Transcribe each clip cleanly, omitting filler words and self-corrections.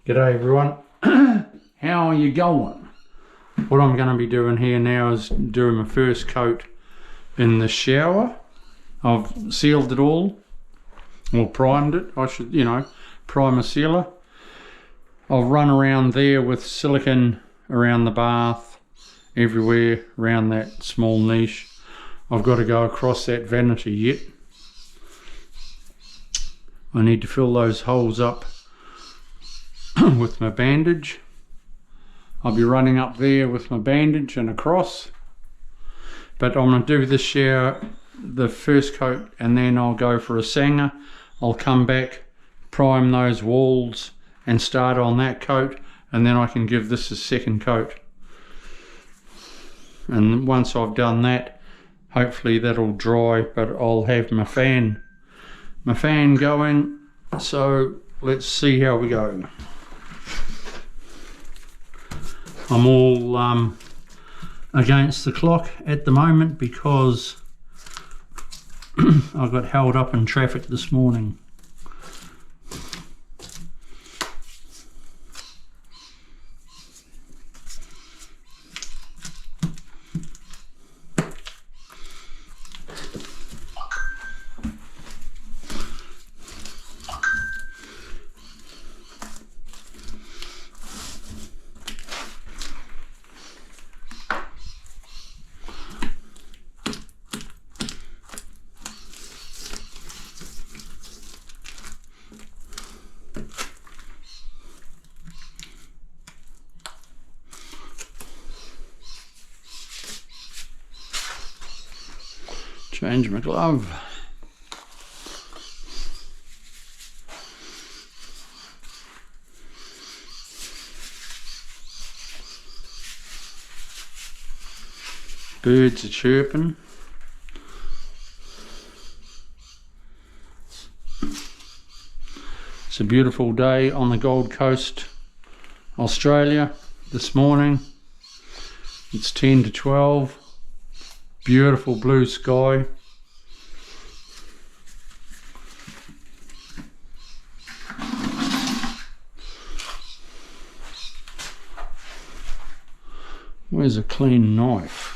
G'day everyone. How are you going? What I'm going to be doing here now is doing my first coat in the shower. I've sealed it all, or primed it. I should, primer sealer. I'll run around there with silicone around the bath, everywhere around that small niche. I've got to go across that vanity yet. I need to fill those holes up with my bandage. I'll be running up there with my bandage and across, but I'm going to do this shower, the first coat, and then I'll go for a sanger. I'll come back, prime those walls and start on that coat, and then I can give this a second coat. And once I've done that, hopefully that'll dry, but I'll have my fan going. So let's see how we go. I'm all against the clock at the moment because I got held up in traffic this morning. Change my glove. Birds are chirping. It's a beautiful day on the Gold Coast, Australia this morning. It's 10 to 12. Beautiful blue sky. Where's a clean knife?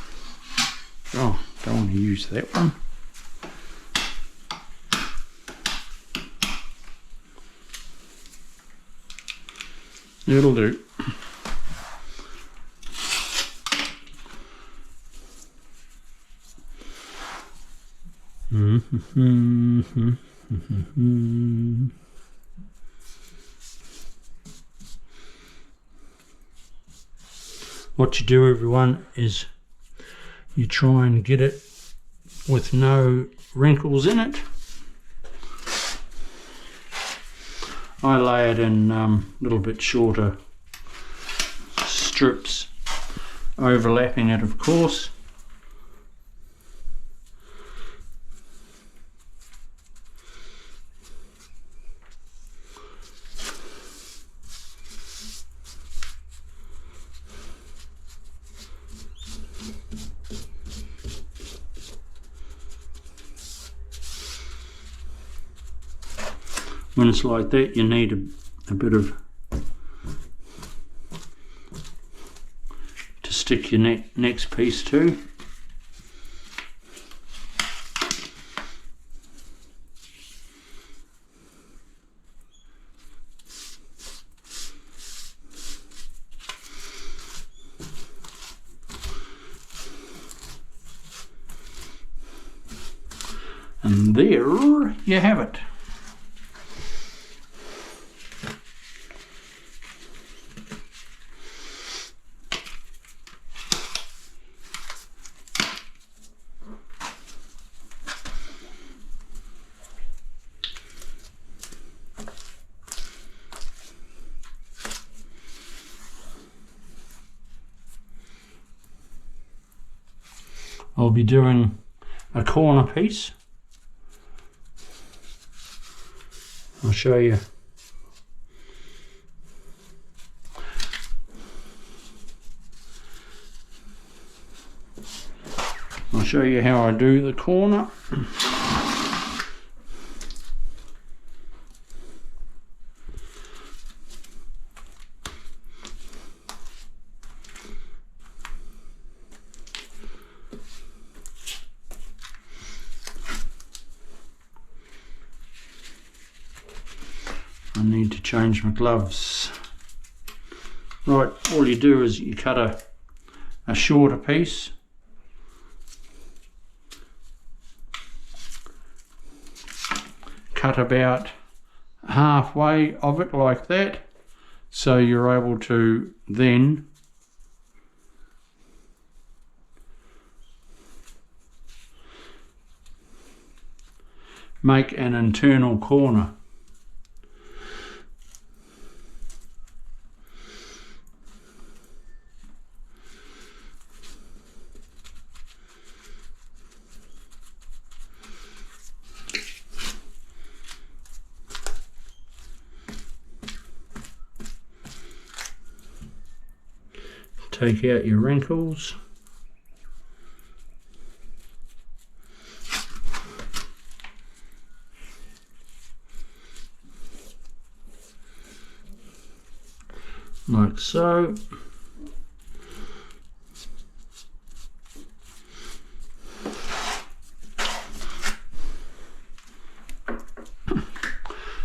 Oh, don't want to use that one. It'll do. What you do, everyone, is you try and get it with no wrinkles in it. I lay it in a little bit shorter strips, overlapping it, of course. When it's like that, you need a bit of to stick your next piece to. And there you have it. I'll be doing a corner piece. I'll show you. I'll show you how I do the corner. I need to change my gloves. Right, all you do is you cut a shorter piece. Cut about halfway of it like that, so you're able to then make an internal corner. Take out your wrinkles. Like so.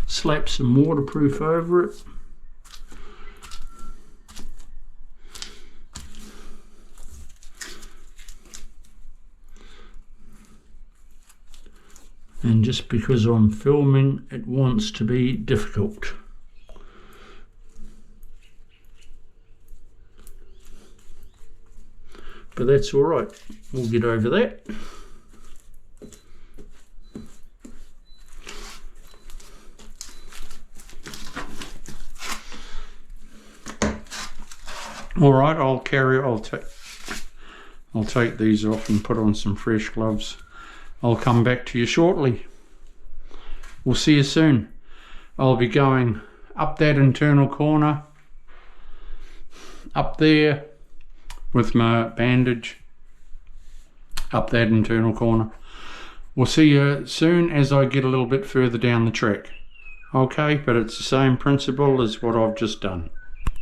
Slap some waterproof over it. And just because I'm filming, it wants to be difficult. But that's all right, we'll get over that. All right, I'll take these off and put on some fresh gloves. I'll come back to you shortly. We'll see you soon. I'll be going up that internal corner, up there with my bandage, up that internal corner. We'll see you soon as I get a little bit further down the track. Okay, but it's the same principle as what I've just done.